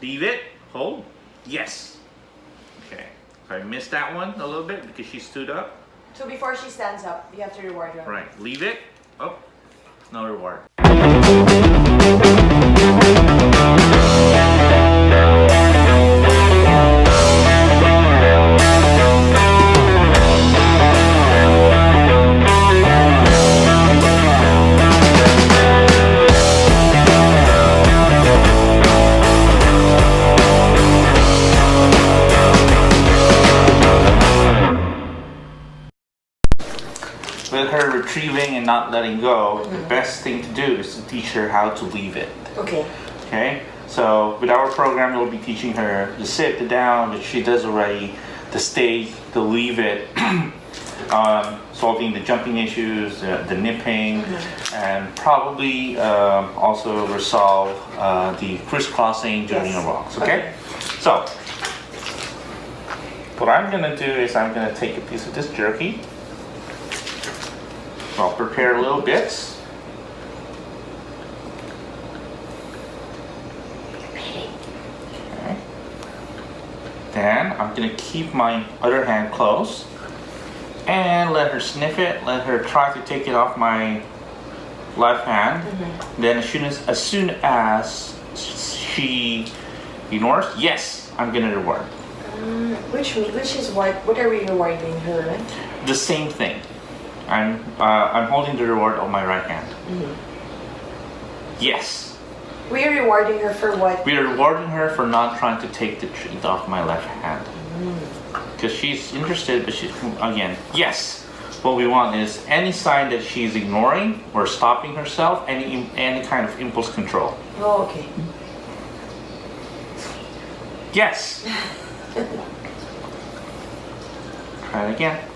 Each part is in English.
Leave it. Hold. Yes. Okay. I missed that one a little bit because she stood up. So before she stands up, you have to reward her. Right. Leave it. Oh, no reward. With her retrieving and not letting go, the best thing to do is to teach her how to leave it. Okay. Okay? So with our program, we'll be teaching her the sit, the down, which she does already, the stay, the leave it, solving the jumping issues, the nipping, and probably also resolve the crisscrossing during the walks. Okay? So what I'm gonna do is I'm gonna take a piece of this jerky. I'll prepare little bits. Okay. Then I'm gonna keep my other hand close and let her sniff it. Let her try to take it off my left hand. Then as soon as she ignores, yes, I'm gonna reward. Which is what are we rewarding her? The same thing. I'm holding the reward on my right hand. Yes. We are rewarding her for what? We are rewarding her for not trying to take the treat off my left hand. Because she's interested, but she's, again, yes. What we want is any sign that she's ignoring or stopping herself, any kind of impulse control. Oh, okay. Yes. Try it again.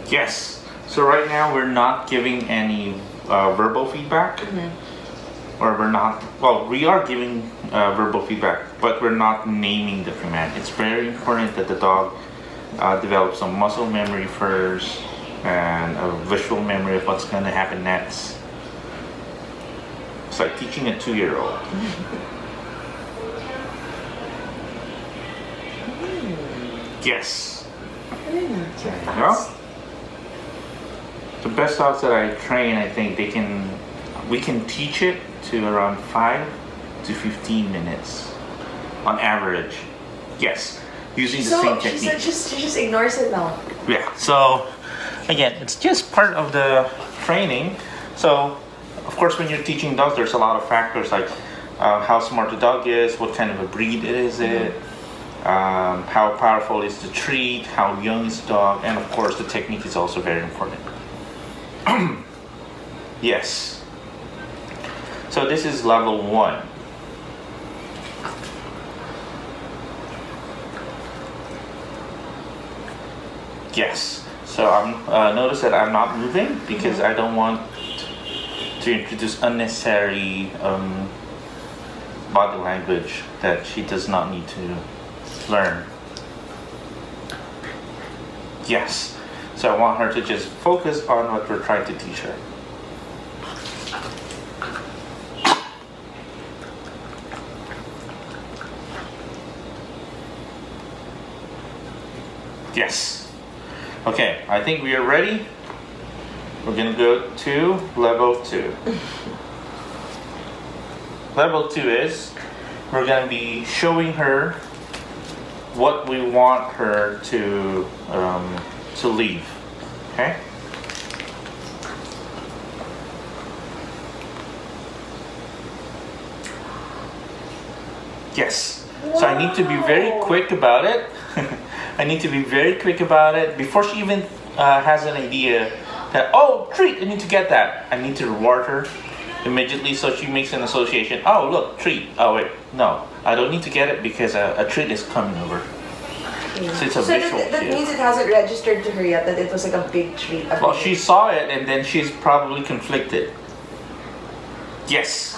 Yes. So right now we're not giving any verbal feedback, or we're not. Well, we are giving verbal feedback, but we're not naming the command. It's very important that the dog develop some muscle memory first and a visual memory of what's going to happen next. It's like teaching a 2-year-old. Yes. There you go. The best dogs that I train, I think we can teach it to around 5 to 15 minutes on average. Yes, using the same technique. So she just ignores it now. Yeah. So again, it's just part of the training. So of course, when you're teaching dogs, there's a lot of factors like how smart the dog is, what kind of a breed is it. How powerful is the treat, how young is the dog, and of course the technique is also very important. Yes. So this is level 1. Yes. So notice that I'm not moving because I don't want to introduce unnecessary body language that she does not need to learn. Yes. So I want her to just focus on what we're trying to teach her. Yes. Okay, I think we are ready. We're gonna go to level 2. Level 2 is we're gonna be showing her what we want her to leave. Okay? Yes. Wow. So I need to be very quick about it. I need to be very quick about it before she even has an idea that, oh, treat, I need to get that. I need to reward her immediately so she makes an association. Oh, look, treat. Oh, wait, no, I don't need to get it because a treat is coming over. So it's a visual that means it hasn't registered to her yet that it was like a big treat. Well, she saw it and then she's probably conflicted. Yes.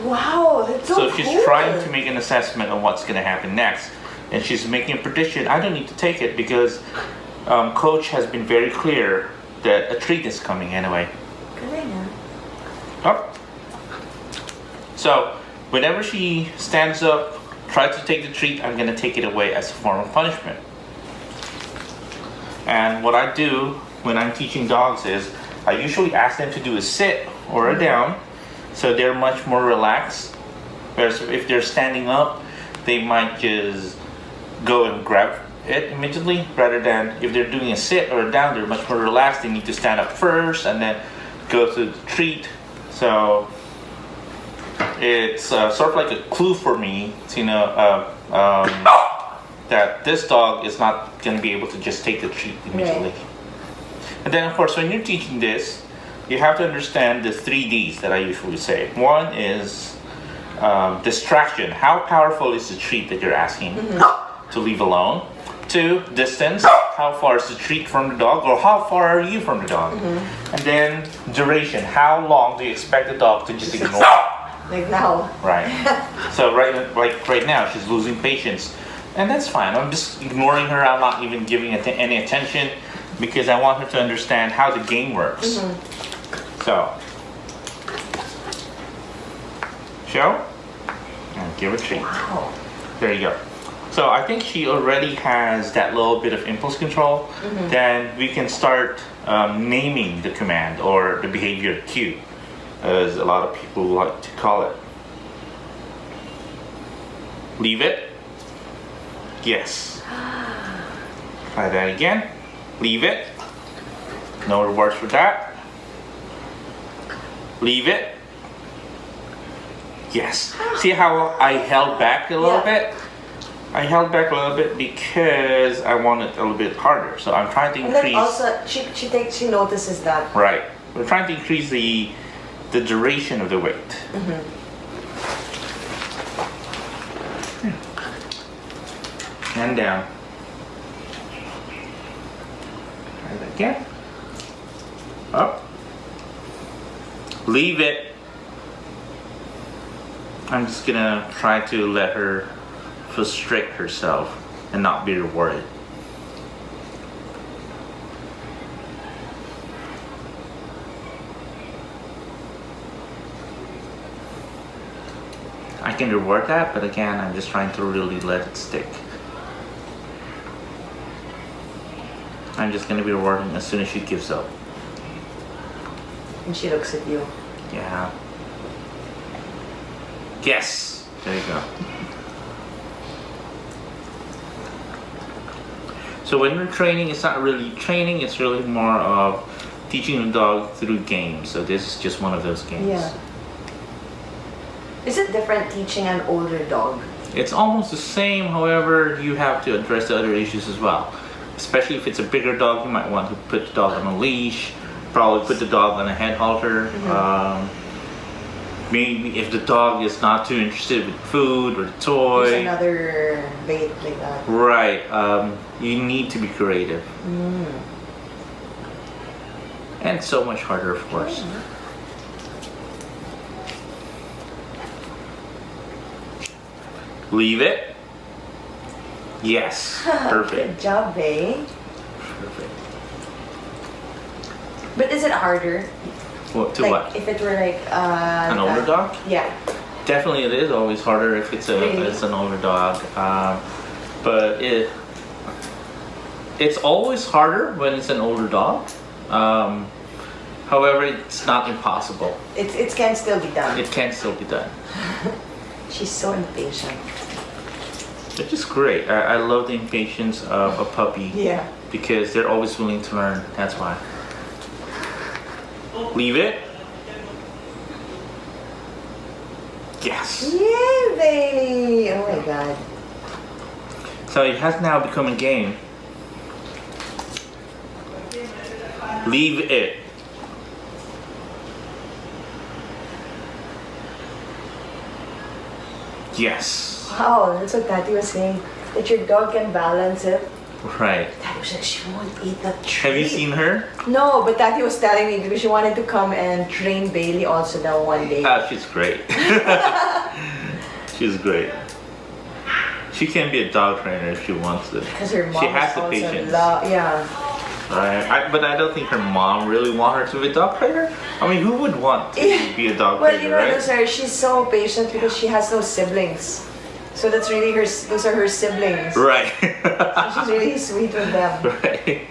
Wow, that's so So she's trying to make an assessment of what's going to happen next. And she's making a prediction. I don't need to take it because coach has been very clear that a treat is coming anyway. Galing, ha? Up. So, whenever she stands up, tries to take the treat, I'm gonna take it away as a form of punishment. And what I do when I'm teaching dogs is, I usually ask them to do a sit or a down, so they're much more relaxed. Whereas if they're standing up, they might just go and grab it immediately, rather than if they're doing a sit or a down, they're much more relaxed. They need to stand up first and then go to the treat. So it's sort of like a clue for me to that this dog is not going to be able to just take the treat immediately. Right. And then of course when you're teaching this, you have to understand the 3 Ds that I usually say. One is distraction. How powerful is the treat that you're asking to leave alone? 2, distance. How far is the treat from the dog, or how far are you from the dog? And then duration. How long do you expect the dog to just ignore? Like now. Right. So right now she's losing patience, and that's fine. I'm just ignoring her. I'm not even giving any attention because I want her to understand how the game works. So show and give a treat. Wow. There you go. So I think she already has that little bit of impulse control. Then we can start naming the command or the behavior cue, as a lot of people like to call it. Leave it. Yes. Try that again. Leave it. No rewards for that. Leave it. Yes. See how I held back a little bit? I held back a little bit because I want it a little bit harder. So I'm trying to And increase. then also, she notices that. Right. We're trying to increase the duration of the wait. And down. Try that again. Up. Leave it. I'm just gonna try to let her frustrate herself and not be rewarded. I can reward that, but again, I'm just trying to really let it stick. I'm just gonna be rewarding as soon as she gives up. And she looks at you. Yeah. Yes! There you go. So when we're training, it's not really training, it's really more of teaching the dog through games. So this is just one of those games. Yeah. Is it different teaching an older dog? It's almost the same, however, you have to address the other issues as well. Especially if it's a bigger dog, you might want to put the dog on a leash, probably put the dog on a head halter. Maybe if the dog is not too interested with food or the toy. There's another bait like that. Right. You need to be creative. And so much harder, of course. Leave it. Yes. Perfect. Good job, babe. Perfect. But is it harder? What, to like, what? If it were like An older dog? Yeah. Definitely it is always harder if it's an older dog. But it's always harder when it's an older dog. However, it's not impossible. It can still be done. It can still be done. She's so impatient. Which is great. I love the impatience of a puppy. Yeah. Because they're always willing to learn. That's why. Leave it. Yes. Yay, baby! Oh my god. So it has now become a game. Leave it. Yes. Wow, that's what Tati was saying. That your dog can balance it. Right. Tati was like, she won't eat that treat. Have you seen her? No, but Tati was telling me because she wanted to come and train Bailey also now one day. She's great. She's great. She can be a dog trainer if she wants to. Because her mom she has is the also patience. yeah. But I don't think her mom really wanted her to be a dog trainer. I mean, who would want to be a dog Well, trainer, you know, right? she's so patient because she has no siblings. So that's really those are her siblings. Right. So she's really sweet with them. Right.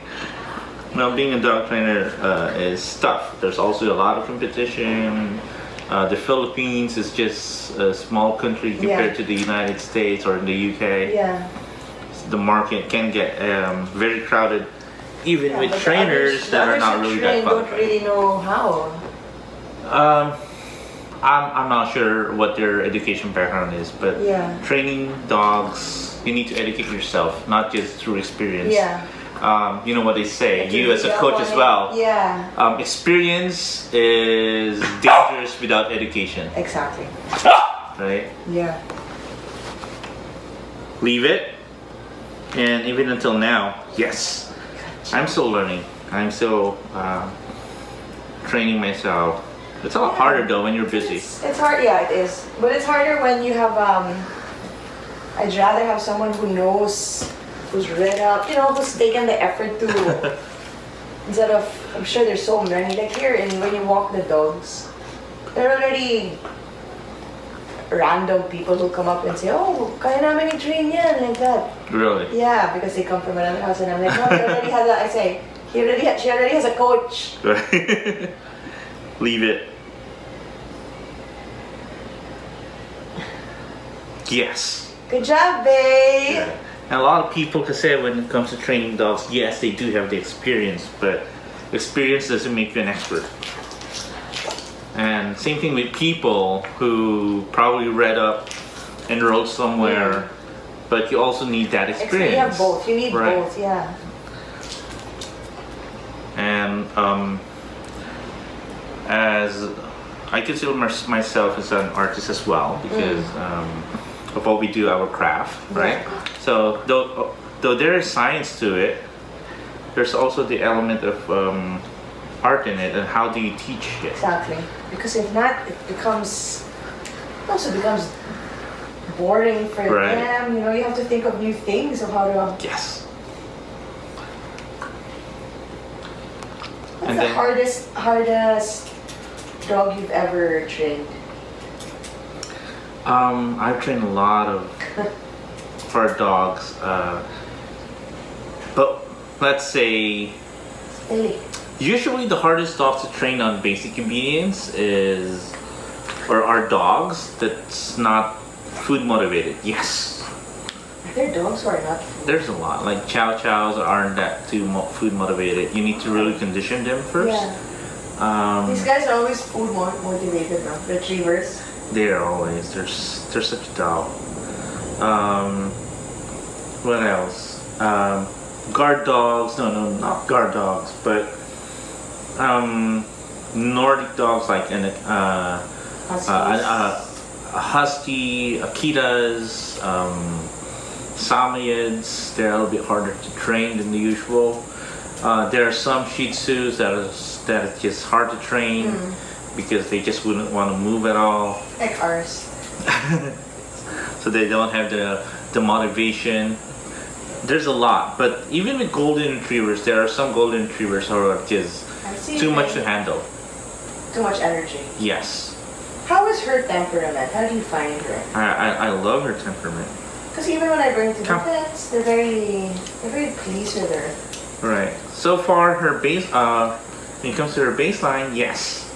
Now, being a dog trainer is tough. There's also a lot of competition. The Philippines is just a small country compared to the United States or in the UK. Yeah. The market can get very crowded, even with but trainers that are not really that don't qualified. really know how. I'm not sure what their education background is, but training dogs, you need to educate yourself, not just through experience. Yeah. You know what they say, you as a coach as well. Yeah. Experience is dangerous without education. Exactly. Right? Yeah. Leave it. And even until now, yes, I'm still learning. I'm still training myself. It's a lot harder though when you're busy. It's hard, yeah, it is. But it's harder when you have, I'd rather have someone who knows, who's read up, you know, who's taken the effort to, instead of, I'm sure there's so many, like here, and when you walk the dogs, they're already random people who come up and say, oh, kaya namin i-train yan, like that. Really? Yeah, because they come from another house, and I'm like, no, he already has a, I say, she already has a coach. Leave it. Yes. Good job, babe. Yeah. And a lot of people can say when it comes to training dogs, yes, they do have the experience, but experience doesn't make you an expert. And same thing with people who probably read up, enrolled somewhere, but you also need that experience. You have both. You need right? both, yeah. And as I consider myself as an artist as well because of what we do, our craft, right? So though there is science to it, there's also the element of art in it, and how do you teach it? Exactly. Because if not, it also becomes boring for them. You know, you have to think of new things of how to. Yes. What's the hardest dog you've ever trained? I've trained a lot of for dogs, but let's say usually the hardest dogs to train on basic obedience are dogs that's not food motivated. Yes. Are there dogs who are not? There's a lot. Like chow chows aren't that too food motivated. You need to really condition them first. Yeah. These guys are always food motivated, no? Retrievers. They're always. They're such a dog. What else? Guard dogs. No, not guard dogs, but Nordic dogs like a husky, Akitas, Samoyeds. They're a little bit harder to train than the usual. There are some Shih Tzus that is just hard to train because they just wouldn't want to move at all. Like ours. So they don't have the motivation. There's a lot, but even with golden retrievers, there are some golden retrievers who are just too much to handle. Too much energy. Yes. How is her temperament? How do you find her? I love her temperament. Because even when I bring to the vets, they're very pleased with her. Right. So far, her base, when it comes to her baseline, yes,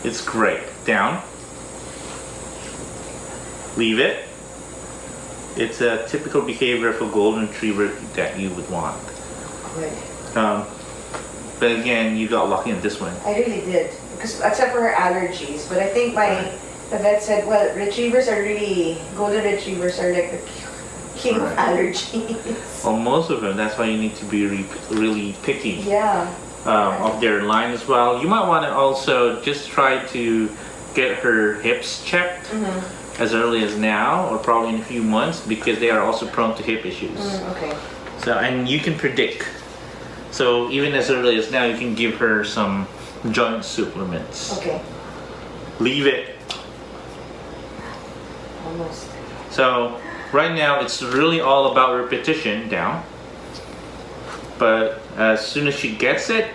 it's great. Down. Leave it. It's a typical behavior of a golden retriever that you would want. Good. But again, you got lucky on this one. I really did, because except for her allergies. But I think the vet said, well, golden retrievers are like the king of allergies. Well, most of them. That's why you need to be really picky. Yeah. Of their line as well. You might want to also just try to get her hips checked as early as now, or probably in a few months, because they are also prone to hip issues. Okay. So, and you can predict. So even as early as now, you can give her some joint supplements. Okay. Leave it. Almost. So right now, it's really all about repetition. Down. but as soon as she gets it,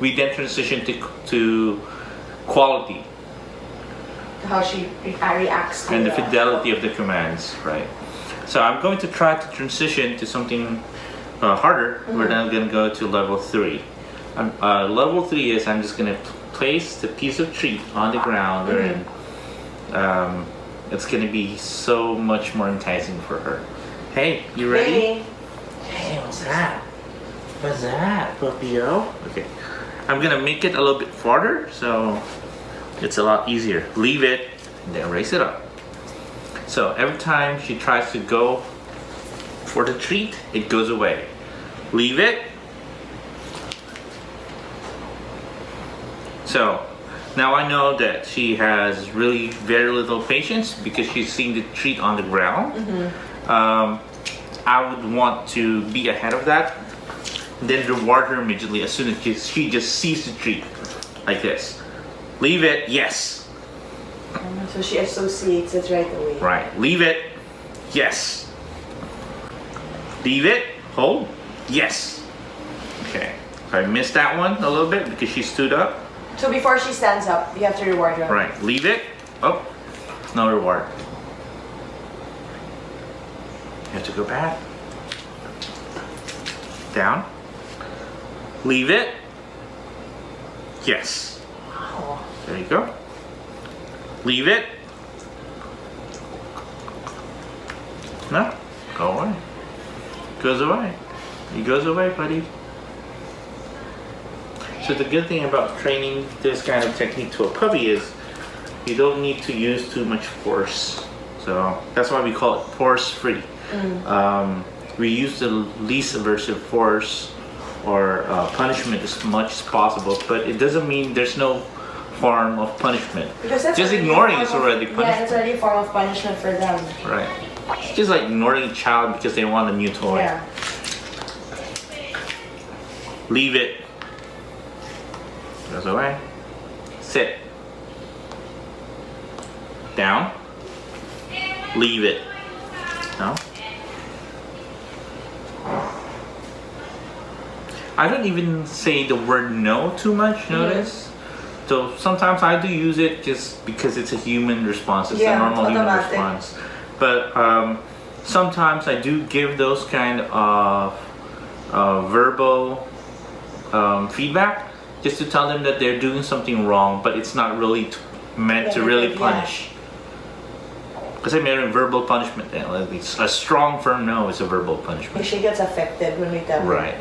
we then transition to quality How she reacts to and the fidelity of the commands, right? So I'm going to try to transition to something harder. We're now going to go to level 3. Level 3 is I'm just going to place the piece of treat on the ground, wherein it's going to be so much more enticing for her. Hey, you ready? Baby. Hey, what's that? What's that, puppy-o? Okay, I'm gonna make it a little bit farther so it's a lot easier. Leave it, and then raise it up. So every time she tries to go for the treat, it goes away. Leave it. So now I know that she has really very little patience because she's seeing the treat on the ground. I would want to be ahead of that, then reward her immediately as soon as she just sees the treat, like this. Leave it, yes. So she associates it right away. Right, leave it, yes. Leave it, hold, yes. Okay, I missed that one a little bit because she stood up. So before she stands up, you have to reward her. Right, leave it, oh, no reward. You have to go back. Down. Leave it. Yes. Wow. There you go. Leave it. No. Go away. Goes away. He goes away, buddy. So the good thing about training this kind of technique to a puppy is you don't need to use too much force. So that's why we call it force-free. We use the least aversive force or punishment as much as possible, but it doesn't mean there's no form of punishment. Just ignoring is already punishment. Yeah, it's already a form of punishment for them. Right. It's just like ignoring a child because they want a new toy. Yeah. Leave it. Goes away. Sit. Down. Leave it. No. I don't even say the word no too much, notice? So sometimes I do use it just because it's a human response, it's a normal human response. But sometimes I do give those kind of verbal feedback just to tell them that they're doing something wrong, but it's not really meant to really punish. Because I mean verbal punishment, a strong firm no is a verbal punishment. She gets affected when we tell her. Right.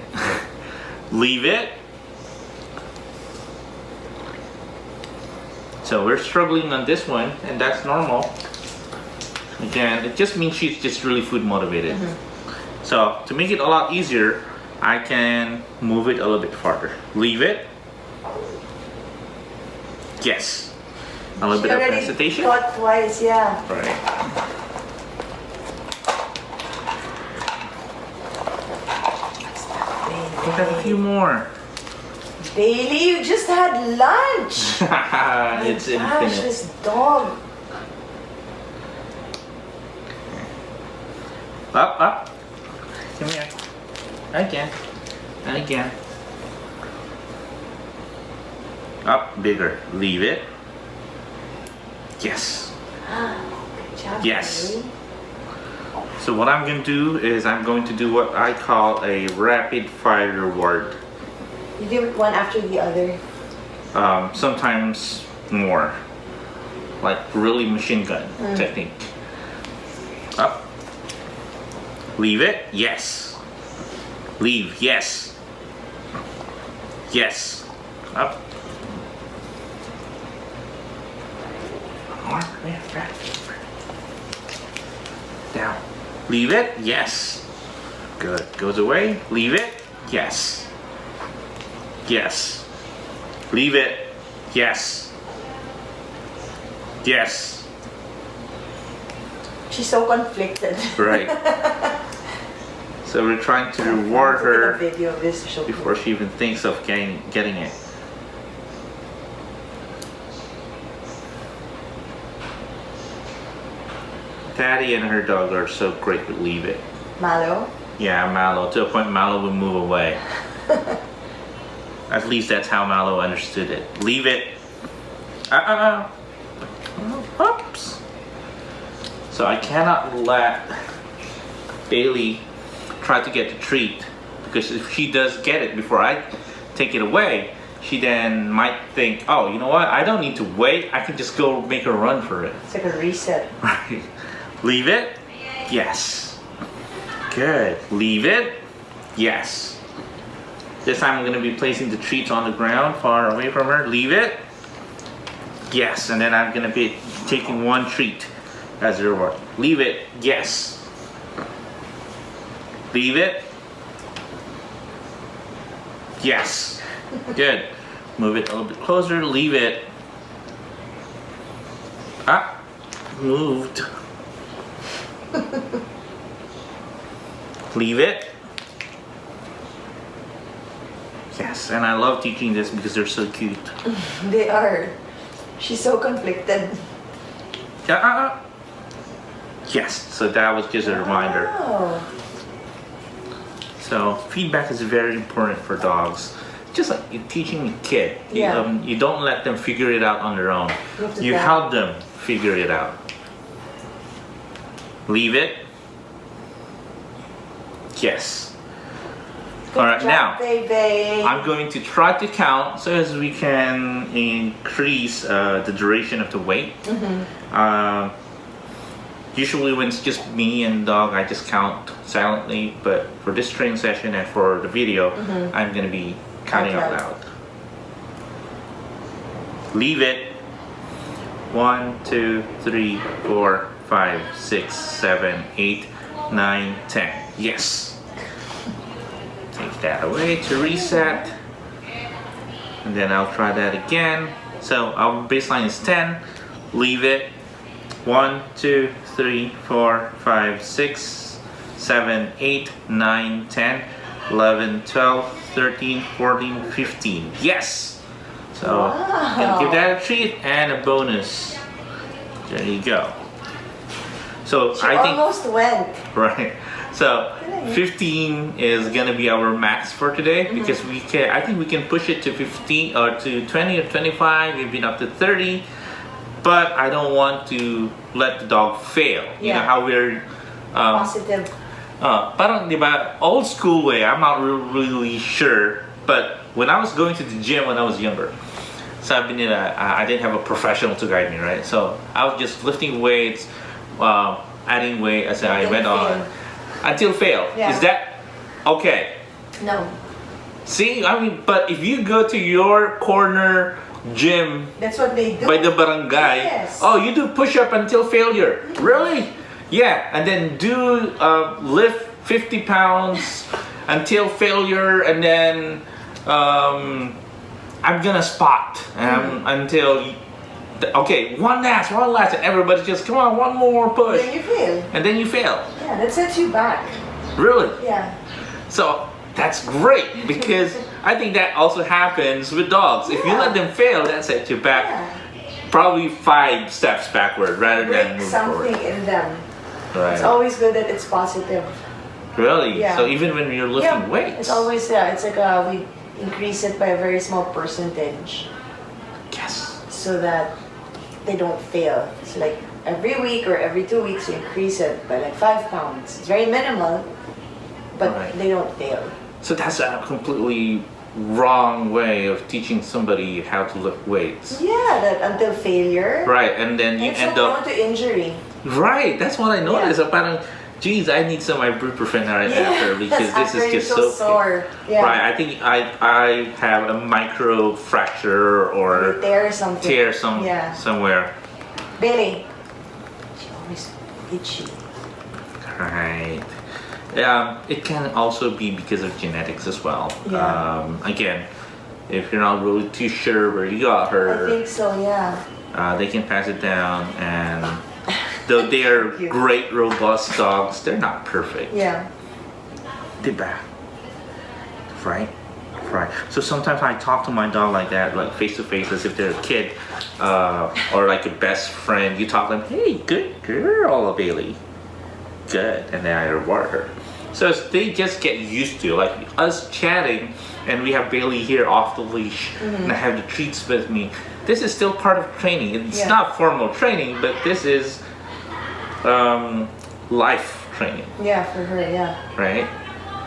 Leave it. So we're struggling on this one, and that's normal. Again, it just means she's just really food motivated. So to make it a lot easier, I can move it a little bit farther. Leave it. Yes. A little bit of hesitation. Thought twice, yeah. Right. We have a few more. Bailey, you just had lunch. It's Gosh, infinite. this dog. Up. Come here. Again. And again. Up, bigger. Leave it. Yes. Good job, Yes. Bailey. So what I'm going to do is I'm going to do what I call a rapid fire reward. You do it one after the other. Sometimes more. Like really machine gun technique. Up. Leave it. Yes. Leave. Yes. Yes. Up. More. Down. Leave it. Yes. Good. Goes away. Leave it. Yes. Yes. Leave it. Yes. Yes. She's so conflicted. Right. So we're trying to reward her A video of this to show before she even thinks of getting it. Daddy and her dog are so great with leave it. Malo? Yeah, Mallow. To a point, Mallow would move away. At least that's how Mallow understood it. Leave it. Oops. So I cannot let Bailey try to get the treat, because if she does get it before I take it away, she then might think, oh, you know what? I don't need to wait. I can just go make a run for it. It's like a reset. Right. Leave it. Yes. Good. Leave it. Yes. This time I'm going to be placing the treats on the ground far away from her. Leave it. Yes. And then I'm going to be taking one treat as a reward. Leave it. Yes. Leave it. Yes. Good. Move it a little bit closer. Leave it. Ah. Moved. Leave it. Yes, and I love teaching this because they're so cute. They are. She's so conflicted. Yes, so that was just a reminder. Oh. So feedback is very important for dogs. Just like you're teaching a kid. Yeah. You don't let them figure it out on their own. You help them figure it out. Leave it. Yes. Good All right, job, now baby. I'm going to try to count so as we can increase the duration of the wait. Usually when it's just me and dog, I just count silently, but for this training session and for the video, I'm going to be counting out loud. Leave it. 1, 2, 3, 4, 5, 6, 7, 8, 9, 10. Yes. Take that away to reset. And then I'll try that again. So our baseline is 10. Leave it. 1, 2, 3, 4, 5, 6, 7, 8, 9, 10, 11, 12, 13, 14, 15. Yes! So I'm gonna give that a treat and a bonus. There you go. So She I think almost went. right. So 15 is gonna be our max for today because we can. I think we can push it to 15 or to 20 or 25, even up to 30. But I don't want to let the dog fail. You know how we're Positive. parang diba, old school way. I'm not really sure. But when I was going to the gym when I was younger, sabi nila, I didn't have a professional to guide me, right? So I was just lifting weights, adding weight as I went on until fail. Yeah. Is that okay? No. See, I mean, but if you go to your corner gym That's what they do. by the barangay, Yes. oh, you do push-up until failure. Really? Yeah, and then do lift 50 pounds until failure, and then I'm gonna spot until okay, one last, and everybody just come on, one more push, Then you fail. and then you fail. Yeah, that sets you back. Really? Yeah. So that's great because I think that also happens with dogs. If you let them fail, that sets you back probably 5 steps backward rather than Break move something forward. in them. Right. It's always good that it's positive. Really? Yeah. So even when you're lifting weights? It's always, it's like we increase it by a very small percentage Yes. so that they don't fail. It's like every week or every 2 weeks you increase it by like 5 pounds. It's very minimal, but they don't fail. So that's a completely wrong way of teaching somebody how to lift weights. Yeah, that until failure. Right, and then you It's end so up... prone to injury. Right, that's what I noticed. Parang, geez, I need some ibuprofen right after because this is just so sore. Yeah. Right, I think I have a micro fracture or tear something. Somewhere. Billy. She always itchy. Right. It can also be because of genetics as well. Yeah. Again, if you're not really too sure where you got her, I think so, yeah. they can pass it down, and though they are great, robust dogs, they're not perfect. Yeah. Diba? Right? Right. So sometimes I talk to my dog like that, like face to face, as if they're a kid, or like a best friend. You talk to them, hey, good girl, Bailey. Good. And then I reward her. So they just get used to, like us chatting, and we have Bailey here off the leash, and I have the treats with me. This is still part of training. It's not formal training, but this is life training. Yeah, for her, yeah. Right?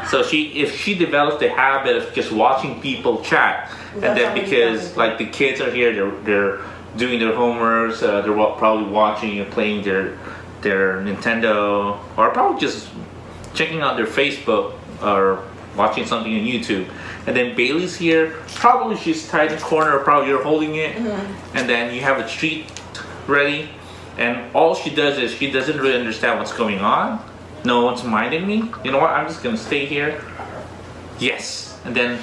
So if she develops the habit of just watching people chat, and then because like the kids are here, they're doing their homeworks, they're probably watching and playing their Nintendo, or probably just checking out their Facebook or watching something on YouTube. And then Bailey's here, probably she's tied in the corner, or probably you're holding it, and then you have a treat ready, and all she does is she doesn't really understand what's going on. No one's minding me. You know what? I'm just gonna stay here. Yes. And then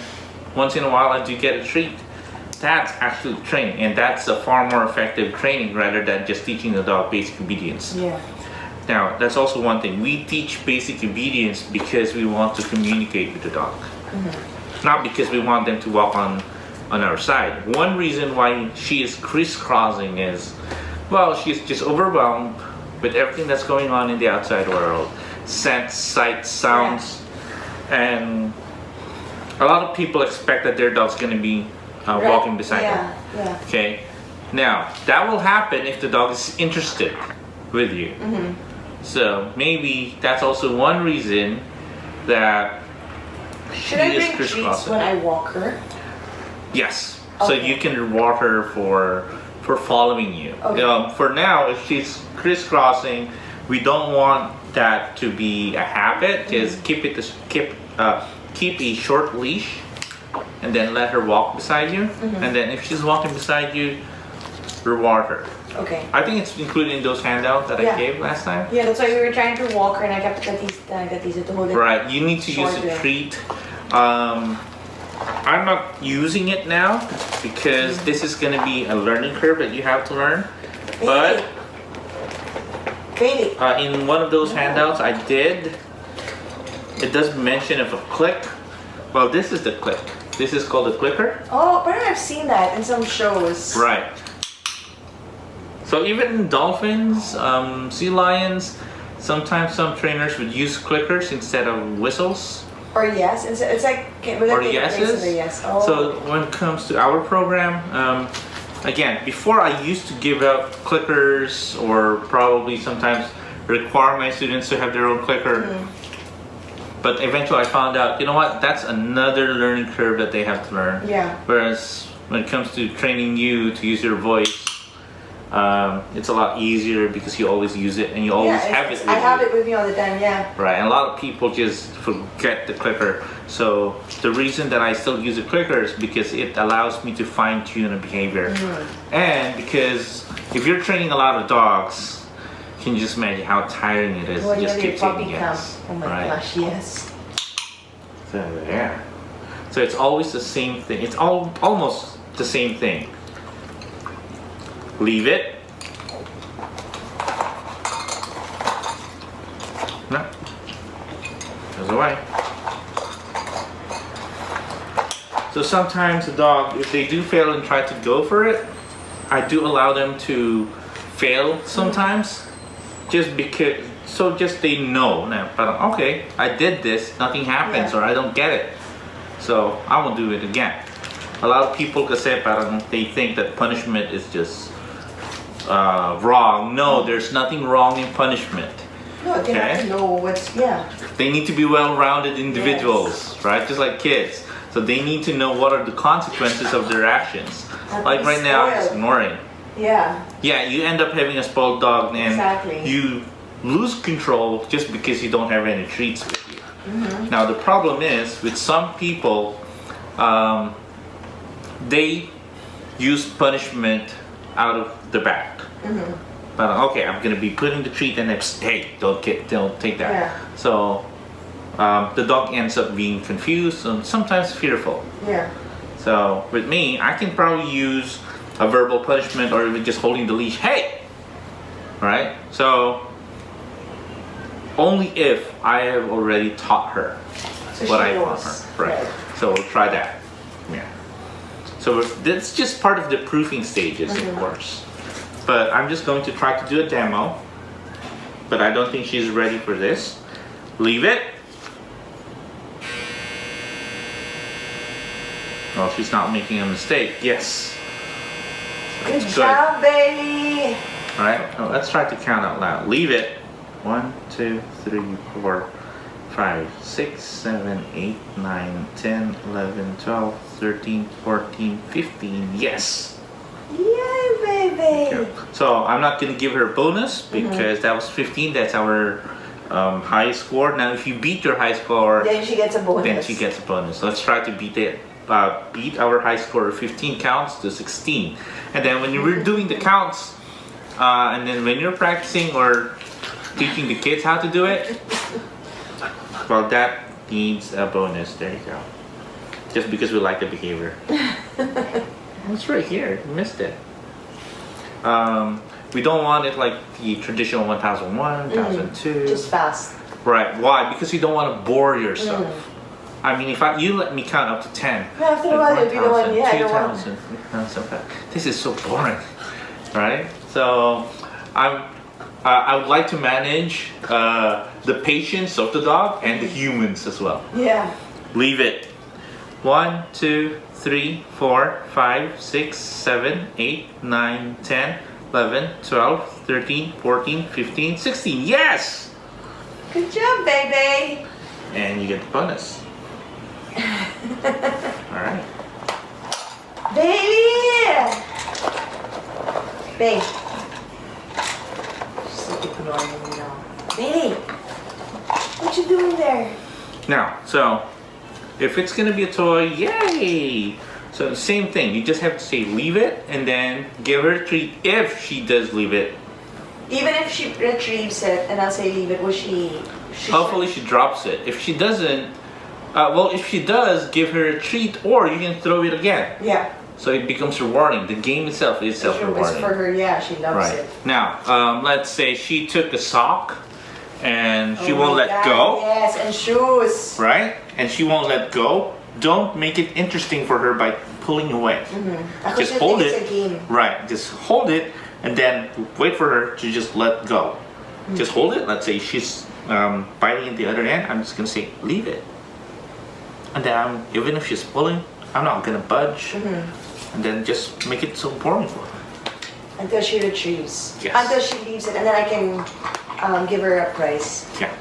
once in a while I do get a treat. That's actually training, and that's a far more effective training rather than just teaching the dog basic obedience. Yeah. Now, that's also one thing. We teach basic obedience because we want to communicate with the dog. Not because we want them to walk on our side. One reason why she is crisscrossing is, well, she's just overwhelmed with everything that's going on in the outside world. Scent, sight, sounds, and a lot of people expect that their dog's going to be walking beside them. Yeah. Okay, now that will happen if the dog is interested with you. So maybe that's also one reason that should I bring treats when I walk her? Yes. Okay. So you can reward her for following you. Okay. For now, if she's crisscrossing, we don't want that to be a habit. Just keep a short leash, and then let her walk beside you. And then if she's walking beside you, reward her. Okay. I think it's included in those handouts that I gave last time. Yeah, that's why we were trying to walk her, and I kept gatisa to hold it. Right. You need to use a treat. I'm not using it now because this is going to be a learning curve that you have to learn. But in one of those handouts I did, it does mention of a click. Well, this is the click. This is called a clicker. Oh, but I've seen that in some shows. Right. So even dolphins, sea lions, sometimes some trainers would use clickers instead of whistles. Or yes, it's like or yeses. Yes. Oh. So when it comes to our program, again, before I used to give out clickers or probably sometimes require my students to have their own clicker. But eventually I found out, you know what, that's another learning curve that they have to learn. Yeah. Whereas when it comes to training you to use your voice, it's a lot easier because you always use it and you always have it with you. I have it with me all the time, yeah. Right, and a lot of people just forget the clicker. So the reason that I still use a clicker is because it allows me to fine tune a behavior. And because if you're training a lot of dogs, can you just imagine how tiring it is to just keep taking yes. Oh my gosh, yes. So there. So it's always the same thing. It's almost the same thing. Leave it. No. Goes away. So sometimes the dog, if they do fail and try to go for it, I do allow them to fail sometimes. Just because, so just they know now, but okay, I did this, nothing happens, or I don't get it. So I won't do it again. A lot of people kasi parang they think that punishment is just wrong. No, there's nothing wrong in punishment. No, they have to know what's, They need to be well-rounded individuals, right? Just like kids. So they need to know what are the consequences of their actions. Like right now, it's ignoring. Yeah, you end up having a spoiled dog and you lose control just because you don't have any treats with you. Now the problem is with some people, they use punishment out of the back. But okay, I'm gonna be putting the treat and hey, don't take that. Yeah. So the dog ends up being confused and sometimes fearful. Yeah. So with me, I can probably use a verbal punishment or even just holding the leash. Hey! Right? So only if I have already taught her what I want her. Right. So we'll try that. Yeah. So that's just part of the proofing stages, of course. But I'm just going to try to do a demo. But I don't think she's ready for this. Leave it. Well, she's not making a mistake. Yes. Good job, baby. All right. Now let's try to count out loud. Leave it. 1, 2, 3, 4, 5, 6, 7, 8, 9, 10, 11, 12, 13, 14, 15. Yes. Yay, baby. Okay. So I'm not going to give her a bonus because that was 15. That's our high score. Now, if you beat your high score, Then she gets a bonus. then she gets a bonus. Let's try to beat it. Beat our high score of 15 counts to 16. And then when you're doing the counts, and then when you're practicing or teaching the kids how to do it, well, that needs a bonus. There you go. Just because we like the behavior. It's right here. You missed it. We don't want it like the traditional 1001, 1002. Just fast. Right. Why? Because you don't want to bore yourself. I mean, if you let me count up to 10. After a while, you'll be the one, yeah, I don't want. 2,000. This is so boring, right? So, I would like to manage the patience of the dog and the humans as well. Yeah. Leave it. 1, 2, 3, 4, 5, 6, 7, 8, 9, 10, 11, 12, 13, 14, 15, 16. Yes! Good job, baby. And you get the bonus. Alright. Baby! Babe. She's like ignoring me now. Baby! What you doing there? Now, so, if it's gonna be a toy, yay! So, same thing. You just have to say leave it and then give her a treat if she does leave it. Even if she retrieves it and I'll say leave it, will she Hopefully she drops it. If she doesn't, well, if she does, give her a treat or you can throw it again. Yeah. So it becomes rewarding. The game itself is self-rewarding. It's for her, yeah, she loves Right. it. Now, let's say she took a sock and she won't my let God, go. Yes, and shoes. Right? And she won't let go. Don't make it interesting for her by pulling away. Just hold it. It's a game. Right. Just hold it and then wait for her to just let go. Just hold it. Let's say she's biting at the other end. I'm just gonna say leave it. And then even if she's pulling, I'm not gonna budge. And then just make it so boring for her. Until she retrieves. Yes. Until she leaves it, and then I can give her a prize. Yeah.